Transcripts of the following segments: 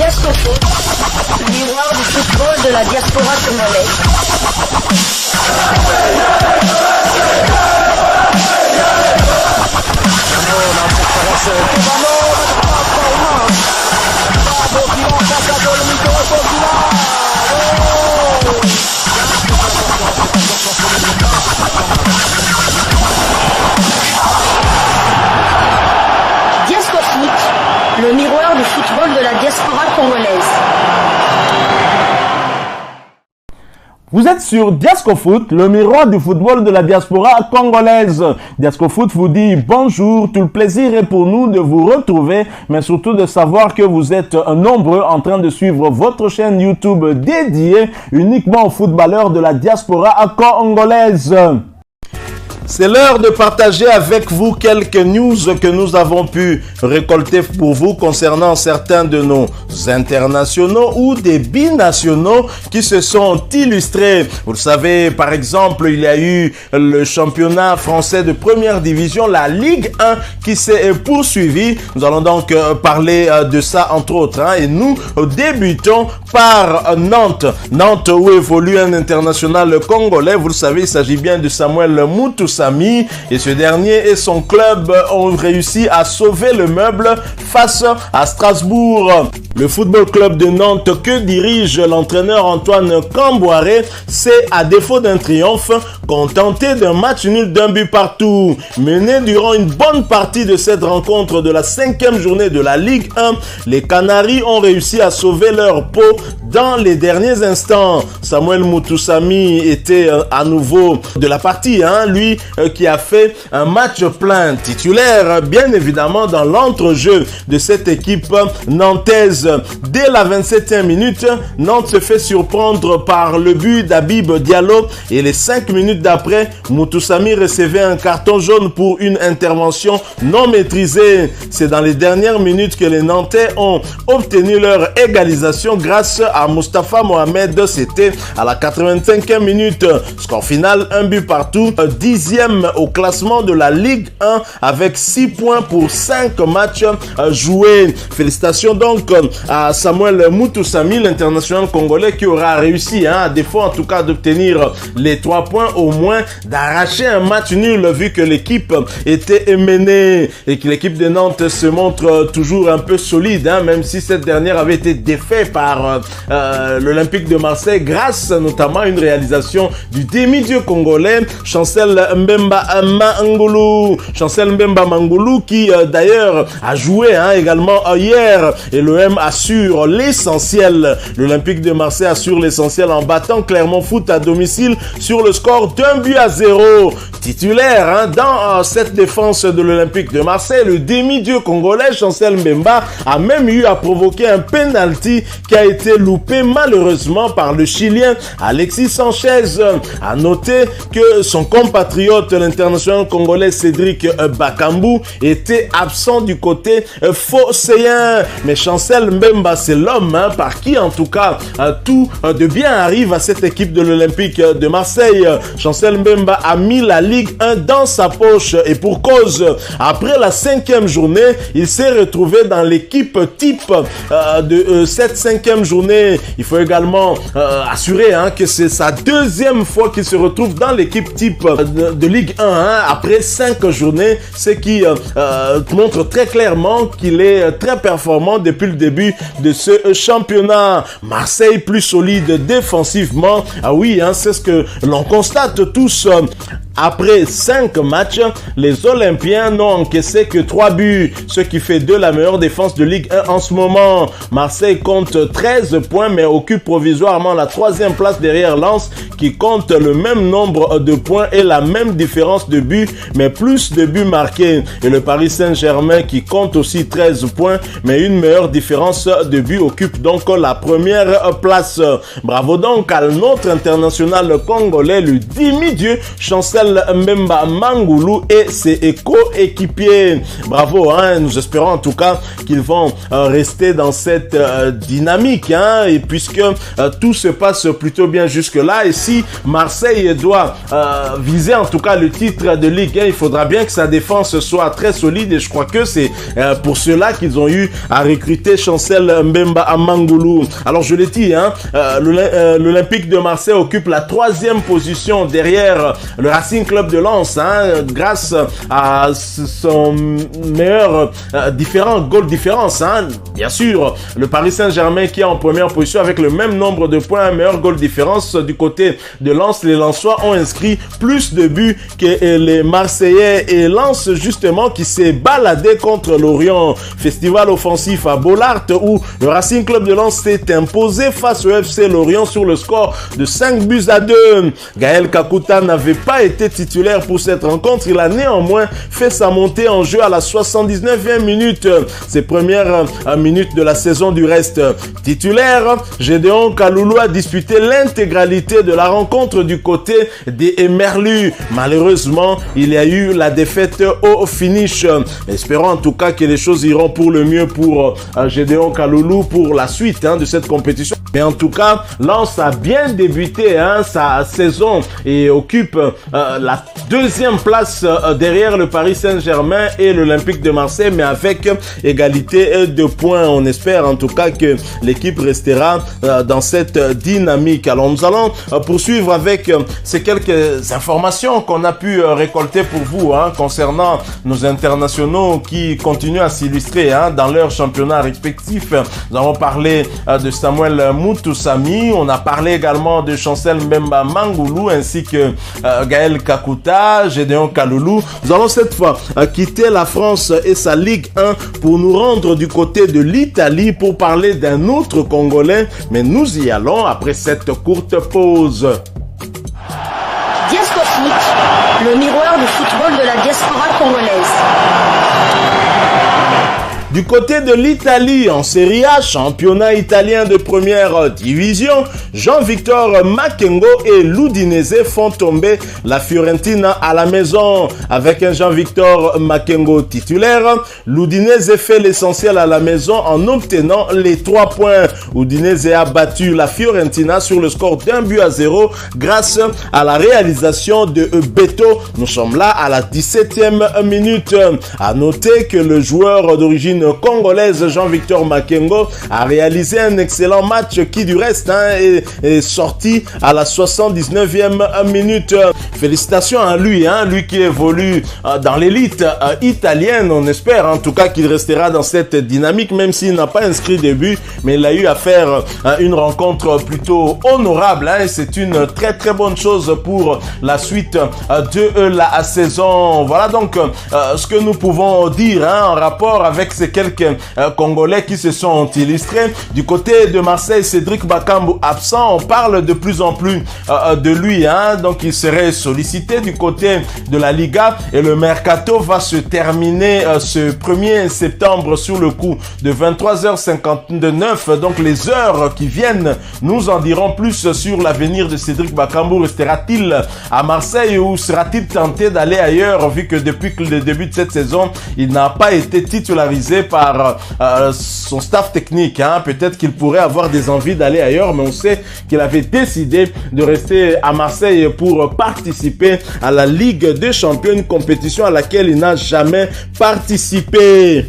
Diascofoot, miroir du football de la diaspora congolaise. Diascofoot, le miroir du football de la diaspora congolaise. Vous êtes sur Diascofoot, le miroir du football de la diaspora congolaise. Diascofoot vous dit bonjour, tout le plaisir est pour nous de vous retrouver, mais surtout de savoir que vous êtes nombreux en train de suivre votre chaîne YouTube dédiée uniquement aux footballeurs de la diaspora congolaise. C'est l'heure de partager avec vous quelques news que nous avons pu récolter pour vous concernant certains de nos internationaux ou des binationaux qui se sont illustrés. Vous le savez, par exemple, il y a eu le championnat français de première division, la Ligue 1, qui s'est poursuivi. Nous allons donc parler de ça entre autres. Et nous débutons par Nantes. Nantes où évolue un international congolais. Vous le savez, il s'agit bien de Samuel Mutusami. Et ce dernier et son club ont réussi à sauver le meuble face à Strasbourg. Le football club de Nantes que dirige l'entraîneur Antoine Camboiré s'est, à défaut d'un triomphe, contenté d'un match nul d'un but partout. Mené durant une bonne partie de cette rencontre de la 5e journée de la Ligue 1, les Canaries ont réussi à sauver leur peau dans les derniers instants. Samuel Mutusami était à nouveau de la partie, lui qui a fait un match plein, titulaire bien évidemment dans l'entrejeu de cette équipe nantaise. Dès la 27e minute, Nantes se fait surprendre par le but d'Habib Diallo et les 5 minutes d'après, Mutusami recevait un carton jaune pour une intervention non maîtrisée. C'est dans les dernières minutes que les Nantais ont obtenu leur égalisation grâce à Mustafa Mohamed. C'était à la 85e minute. Score final, un but partout, 10e au classement de la Ligue 1 avec 6 points pour 5 matchs joués. Félicitations donc à Samuel Mutusami, l'international congolais qui aura réussi, à défaut en tout cas d'obtenir les 3 points, au moins d'arracher un match nul vu que l'équipe était menée et que l'équipe de Nantes se montre toujours un peu solide, même si cette dernière avait été défaite par l'Olympique de Marseille grâce notamment à une réalisation du demi-dieu congolais Chancel Mbemba Mangulu. Chancel Mbemba Mangulu qui d'ailleurs a joué également hier, et l'OM assure l'essentiel. L'Olympique de Marseille assure l'essentiel en battant Clermont Foot à domicile sur le score d'1-0. Titulaire dans cette défense de l'Olympique de Marseille, le demi-dieu congolais Chancel Mbemba a même eu à provoquer un penalty qui a été loupé malheureusement par le Chilien Alexis Sanchez. À noter que son compatriote, l'international congolais Cédric Bakambu, était absent du côté phocéen. Mais Chancel Mbemba, c'est l'homme par qui en tout cas tout de bien arrive à cette équipe de l'Olympique de Marseille. Chancel Mbemba a mis la Ligue 1 dans sa poche, et pour cause. Après la 5e journée, il s'est retrouvé dans l'équipe type de cette 5e journée. Il faut également assurer que c'est sa 2e fois qu'il se retrouve dans l'équipe type de Ligue 1 après 5 journées, ce qui montre très clairement qu'il est très performant depuis le début de ce championnat. Marseille plus solide défensivement, c'est ce que l'on constate tous. Après 5 matchs, les Olympiens n'ont encaissé que 3 buts, ce qui fait de la meilleure défense de Ligue 1 en ce moment. Marseille compte 13 points mais occupe provisoirement la 3e place derrière Lens qui compte le même nombre de points et la même différence de buts mais plus de buts marqués. Et le Paris Saint-Germain qui compte aussi 13 points mais une meilleure différence de buts occupe donc la 1re place. Bravo donc à notre international congolais, le demi-dieu Chancel Chancel Mbemba Mangoulou et ses coéquipiers. Bravo, hein, nous espérons en tout cas qu'ils vont rester dans cette dynamique, hein, et puisque tout se passe plutôt bien jusque-là, et si Marseille doit viser en tout cas le titre de Ligue 1, il faudra bien que sa défense soit très solide, et je crois que c'est pour cela qu'ils ont eu à recruter Chancel Mbemba Mangoulou. Alors je l'ai dit, hein, l'Olympique de Marseille occupe la 3e position derrière le Racing Club de Lens, hein, grâce à son meilleur goal différence, hein. Bien sûr, le Paris Saint-Germain qui est en première position avec le même nombre de points, meilleur goal différence. Du côté de Lens, les Lensois ont inscrit plus de buts que les Marseillais, et Lens justement qui s'est baladé contre l'Orient. Festival offensif à Bollaert où le Racing Club de Lens s'est imposé face au FC Lorient sur le score de 5-2. Gaël Kakuta n'avait pas été titulaire pour cette rencontre. Il a néanmoins fait sa montée en jeu à la 79e minute. Ses premières minutes de la saison du reste titulaire. Gédéon Kaloulou a disputé l'intégralité de la rencontre du côté des Merlus. Malheureusement, il y a eu la défaite au finish. Espérons en tout cas que les choses iront pour le mieux pour Gédéon Kaloulou pour la suite, hein, de cette compétition. Mais en tout cas, Lens a bien débuté, hein, sa saison et occupe la 2e place derrière le Paris Saint-Germain et l'Olympique de Marseille, mais avec égalité de points. On espère en tout cas que l'équipe restera dans cette dynamique. Alors nous allons poursuivre avec ces quelques informations qu'on a pu récolter pour vous, hein, concernant nos internationaux qui continuent à s'illustrer, hein, dans leurs championnats respectifs. Nous avons parlé de Samuel Moutoussamy, on a parlé également de Chancel Mbemba Mangoulou ainsi que Gaël Kakuta, Gédéon Kaloulou. Nous allons cette fois quitter la France et sa Ligue 1 pour nous rendre du côté de l'Italie pour parler d'un autre Congolais, mais nous y allons après cette courte pause. Diasco Foot, le miroir du football de la diaspora congolaise. Du côté de l'Italie, en Serie A, championnat italien de première division, Jean-Victor Makengo et l'Udinese font tomber la Fiorentina à la maison. Avec un Jean-Victor Makengo titulaire, l'Udinese fait l'essentiel à la maison en obtenant les 3 points. Udinese a battu la Fiorentina sur le score d'1-0 grâce à la réalisation de Beto. Nous sommes là à la 17e minute. À noter que le joueur d'origine congolaise Jean-Victor Makengo a réalisé un excellent match qui du reste, hein, est sorti à la 79e minute. Félicitations à lui, hein, lui qui évolue dans l'élite italienne. On espère en tout cas qu'il restera dans cette dynamique, même s'il n'a pas inscrit de but, mais il a eu à faire une rencontre plutôt honorable, hein, et c'est une très très bonne chose pour la suite de la saison. Voilà donc ce que nous pouvons dire, hein, en rapport avec ces quelques Congolais qui se sont illustrés. Du côté de Marseille, Cédric Bakambu absent, on parle de plus en plus de lui, hein, donc il serait sollicité du côté de la Liga, et le mercato va se terminer ce 1er septembre sur le coup de 23h59, donc les heures qui viennent nous en diront plus sur l'avenir de Cédric Bakambu. Restera-t-il à Marseille ou sera-t-il tenté d'aller ailleurs, vu que depuis le début de cette saison, il n'a pas été titularisé par son staff technique, hein. Peut-être qu'il pourrait avoir des envies d'aller ailleurs, mais on sait qu'il avait décidé de rester à Marseille pour participer à la Ligue des Champions, une compétition à laquelle il n'a jamais participé.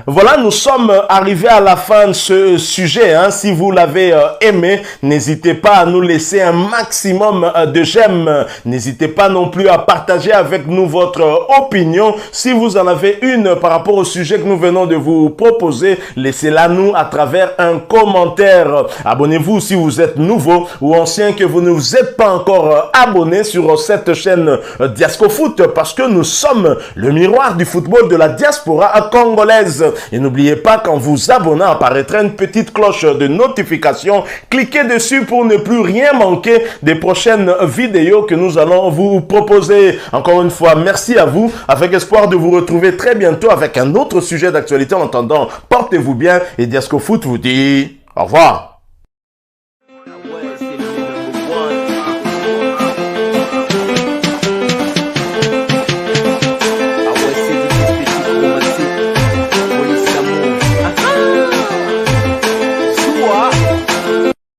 Voilà, nous sommes arrivés à la fin de ce sujet, hein. Si vous l'avez aimé, n'hésitez pas à nous laisser un maximum de j'aime. N'hésitez pas non plus à partager avec nous votre opinion. Si vous en avez une par rapport au sujet que nous venons de vous proposer, laissez-la nous à travers un commentaire. Abonnez-vous si vous êtes nouveau ou ancien, que vous ne vous êtes pas encore abonné sur cette chaîne Diasco Foot, parce que nous sommes le miroir du football de la diaspora congolaise. Et n'oubliez pas qu'en vous abonnant apparaîtra une petite cloche de notification. Cliquez dessus pour ne plus rien manquer des prochaines vidéos que nous allons vous proposer. Encore une fois, merci à vous, avec espoir de vous retrouver très bientôt avec un autre sujet d'actualité. En attendant, portez-vous bien et Diasco Foot vous dit au revoir.